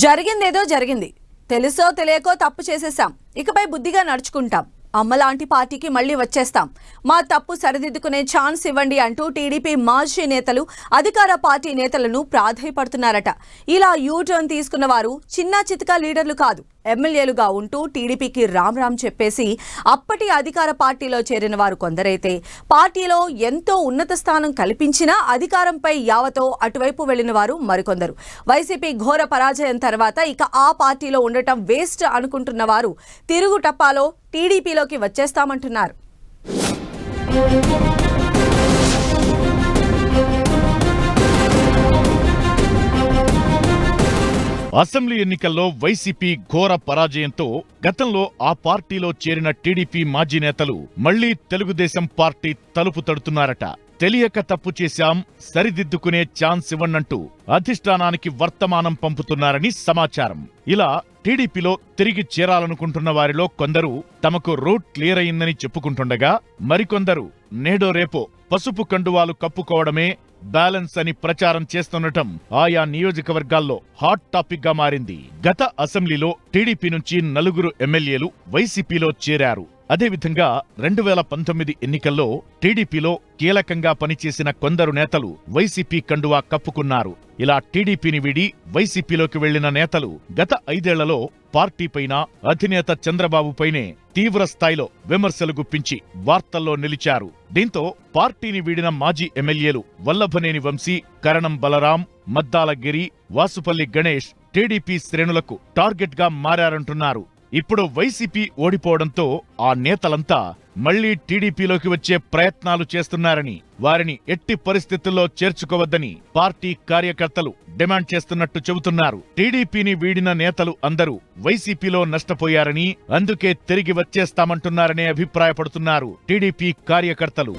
జరిగిందేదో జరిగింది. తెలుసో తెలియకో తప్పు చేసేసాం. ఇకపై బుద్ధిగా నడుచుకుంటాం. అమ్మలాంటి పార్టీకి మళ్లీ వచ్చేస్తాం. మా తప్పు సరిదిద్దుకునే ఛాన్స్ ఇవ్వండి అంటూ టీడీపీ మాజీ నేతలు అధికార పార్టీ నేతలను ప్రాధేయపడుతున్నారట. ఇలా యూటర్న్ తీసుకున్న వారు చిన్నా చితకా లీడర్లు కాదు, ఎమ్మెల్యేలుగా ఉంటూ టీడీపీకి రామ్ రామ్ చెప్పేసి అప్పటి అధికార పార్టీలో చేరిన వారు కొందరైతే పార్టీలో ఎంతో ఉన్నత స్థానం కల్పించినా అధికారంపై యావతో అటువైపు వెళ్లిన వారు మరికొందరు. వైసీపీ ఘోర పరాజయం తర్వాత ఇక ఆ పార్టీలో ఉండటం వేస్ట్ అనుకుంటున్న వారు తిరుగు టప్పాలో టీడీపీలోకి వచ్చేస్తామంటున్నారు. అసెంబ్లీ ఎన్నికల్లో వైసీపీ ఘోర పరాజయంతో గతంలో ఆ పార్టీలో చేరిన టీడీపీ మాజీ నేతలు మళ్లీ తెలుగుదేశం పార్టీ తలుపు తడుతున్నారట. తెలియక తప్పు చేశాం, సరిదిద్దుకునే ఛాన్స్ ఇవ్వనంటూ అధిష్టానానికి వర్తమానం పంపుతున్నారని సమాచారం. ఇలా టీడీపీలో తిరిగి చేరాలనుకుంటున్న వారిలో కొందరు తమకు రూట్ క్లియర్ అయిందని చెప్పుకుంటుండగా, మరికొందరు నేడో రేపో పసుపు కండువాలు కప్పుకోవడమే బ్యాలెన్స్ అని ప్రచారం చేస్తుండటం ఆయా నియోజకవర్గాల్లో హాట్ టాపిక్ గా మారింది. గత అసెంబ్లీలో టీడీపీ నుంచి 4 ఎమ్మెల్యేలు వైసీపీలో చేరారు. అదేవిధంగా 2019 ఎన్నికల్లో టీడీపీలో కీలకంగా పనిచేసిన కొందరు నేతలు వైసీపీ కండువా కప్పుకున్నారు. ఇలా టీడీపీని వీడి వైసీపీలోకి వెళ్లిన నేతలు గత 5 ఏళ్లలో పార్టీపైన, అధినేత చంద్రబాబుపైనే తీవ్ర స్థాయిలో విమర్శలు గుప్పించి వార్తల్లో నిలిచారు. దీంతో పార్టీని వీడిన మాజీ ఎమ్మెల్యేలు వల్లభనేని వంశీ, కరణం బలరాం, మద్దాల గిరి, వాసుపల్లి గణేష్ టీడీపీ శ్రేణులకు టార్గెట్ గా మారారంటున్నారు. ఇప్పుడు వైసీపీ ఓడిపోవడంతో ఆ నేతలంతా మళ్లీ టీడీపీలోకి వచ్చే ప్రయత్నాలు చేస్తున్నారని, వారిని ఎట్టి పరిస్థితుల్లో చేర్చుకోవద్దని పార్టీ కార్యకర్తలు డిమాండ్ చేస్తున్నట్టు చెబుతున్నారు. టీడీపీని వీడిన నేతలు అందరూ వైసీపీలో నష్టపోయారని, అందుకే తిరిగి వచ్చేస్తామంటున్నారనే అభిప్రాయపడుతున్నారు టీడీపీ కార్యకర్తలు.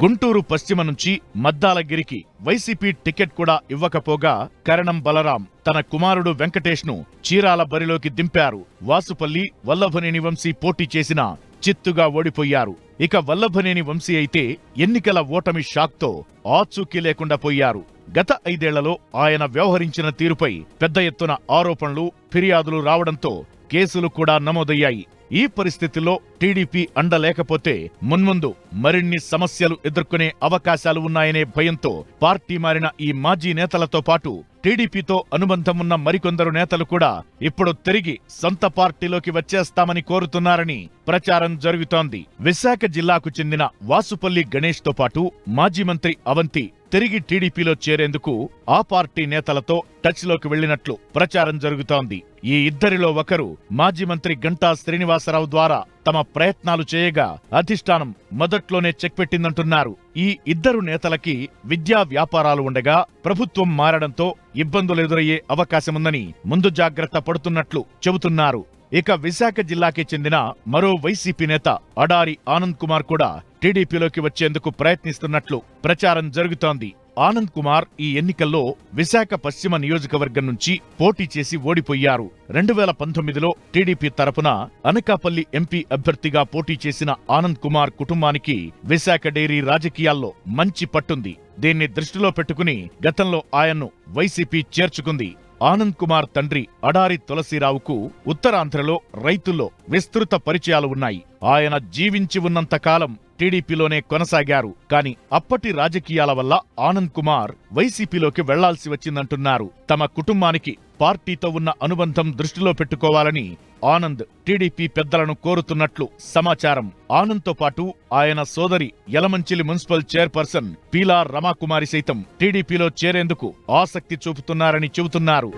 గుంటూరు పశ్చిమ నుంచి మద్దాలగిరికి వైసీపీ టికెట్ కూడా ఇవ్వకపోగా కరణం బలరాం తన కుమారుడు వెంకటేష్ ను చీరాల బరిలోకి దింపారు. వాసుపల్లి, వల్లభనేని వంశీ పోటీ చేసినా చిత్తుగా ఓడిపోయారు. ఇక వల్లభనేని వంశీ అయితే ఎన్నికల ఓటమి షాక్తో ఆచూకీ లేకుండా పోయారు. గత 5 ఏళ్లలో ఆయన వ్యవహరించిన తీరుపై పెద్ద ఎత్తున ఆరోపణలు, ఫిర్యాదులు రావడంతో కేసులు కూడా నమోదయ్యాయి. ఈ పరిస్థితుల్లో టీడీపీ అండలేకపోతే మున్ముందు మరిన్ని సమస్యలు ఎదుర్కొనే అవకాశాలు ఉన్నాయనే భయంతో పార్టీ మారిన ఈ మాజీ నేతలతో పాటు టీడీపీతో అనుబంధం ఉన్న మరికొందరు నేతలు కూడా ఇప్పుడు తిరిగి సొంత పార్టీలోకి వచ్చేస్తామని కోరుతున్నారని ప్రచారం జరుగుతోంది. విశాఖ జిల్లాకు చెందిన వాసుపల్లి గణేష్ తో పాటు మాజీ మంత్రి అవంతి తిరిగి టీడీపీలో చేరేందుకు ఆ పార్టీ నేతలతో టచ్ లోకి వెళ్లినట్లు ప్రచారం జరుగుతోంది. ఈ ఇద్దరిలో ఒకరు మాజీ మంత్రి గంటా శ్రీనివాసరావు ద్వారా తమ ప్రయత్నాలు చేయగా అధిష్టానం మొదట్లోనే చెక్ పెట్టిందంటున్నారు. ఈ ఇద్దరు నేతలకి విద్యా వ్యాపారాలు ఉండగా ప్రభుత్వం మారడంతో ఇబ్బందులు ఎదురయ్యే అవకాశముందని ముందు జాగ్రత్త పడుతున్నట్లు చెబుతున్నారు. ఇక విశాఖ జిల్లాకి చెందిన మరో వైసీపీ నేత అడారి ఆనంద్ కుమార్ కూడా టీడీపీలోకి వచ్చేందుకు ప్రయత్నిస్తున్నట్లు ప్రచారం జరుగుతోంది. ఆనంద్ కుమార్ ఈ ఎన్నికల్లో విశాఖ పశ్చిమ నియోజకవర్గం నుంచి పోటీ చేసి ఓడిపోయారు. 2019లో టీడీపీ తరపున అనకాపల్లి ఎంపీ అభ్యర్థిగా పోటీ చేసిన ఆనంద్ కుమార్ కుటుంబానికి విశాఖ డైరీ రాజకీయాల్లో మంచి పట్టుంది. దీన్ని దృష్టిలో పెట్టుకుని గతంలో ఆయన్ను వైసీపీ చేర్చుకుంది. ఆనంద్ కుమార్ తండ్రి అడారి తులసీరావుకు ఉత్తరాంధ్రలో రైతుల్లో విస్తృత పరిచయాలు ఉన్నాయి. ఆయన జీవించి ఉన్నంతకాలం టీడీపీలోనే కొనసాగారు. కాని అప్పటి రాజకీయాల వల్ల ఆనంద్ కుమార్ వైసీపీలోకి వెళ్లాల్సి వచ్చిందంటున్నారు. తమ కుటుంబానికి పార్టీతో ఉన్న అనుబంధం దృష్టిలో పెట్టుకోవాలని ఆనంద్ టీడీపీ పెద్దలను కోరుతున్నట్లు సమాచారం. ఆనంద్తో పాటు ఆయన సోదరి యలమంచిలి మున్సిపల్ చైర్పర్సన్ పీలా రమాకుమారి సైతం టీడీపీలో చేరేందుకు ఆసక్తి చూపుతున్నారని చెబుతున్నారు.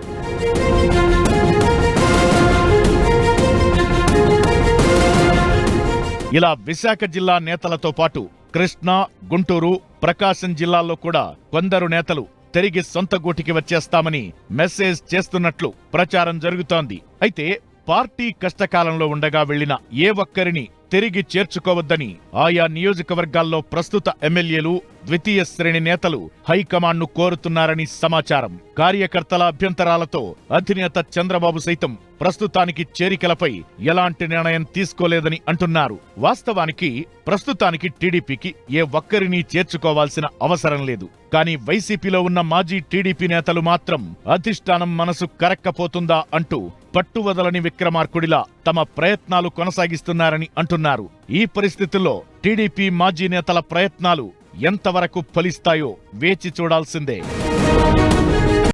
ఇలా విశాఖ జిల్లా నేతలతో పాటు కృష్ణా, గుంటూరు, ప్రకాశం జిల్లాల్లో కూడా కొందరు నేతలు తిరిగి సొంత గూటికి వచ్చేస్తామని మెసేజ్ చేస్తున్నట్లు ప్రచారం జరుగుతోంది. అయితే పార్టీ కష్టకాలంలో ఉండగా వెళ్లిన ఏ ఒక్కరిని తిరిగి చేర్చుకోవద్దని ఆయా నియోజకవర్గాల్లో ప్రస్తుత ఎమ్మెల్యేలు, ద్వితీయ శ్రేణి నేతలు హైకమాండ్ను కోరుతున్నారని సమాచారం. కార్యకర్తల అభ్యంతరాలతో అధినేత చంద్రబాబు సైతం ప్రస్తుతానికి చేరికలపై ఎలాంటి నిర్ణయం తీసుకోలేదని అంటున్నారు. వాస్తవానికి ప్రస్తుతానికి టీడీపీకి ఏ ఒక్కరినీ చేర్చుకోవాల్సిన అవసరం లేదు. కానీ వైసీపీలో ఉన్న మాజీ టీడీపీ నేతలు మాత్రం అధిష్టానం మనసు కరక్కపోతుందా అంటూ పట్టువదలని విక్రమార్కుడిలా తమ ప్రయత్నాలు కొనసాగిస్తున్నారని అంటున్నారు. ఈ పరిస్థితుల్లో టీడీపీ మాజీ నేతల ప్రయత్నాలు ఎంతవరకు ఫలిస్తాయో వేచి చూడాల్సిందే.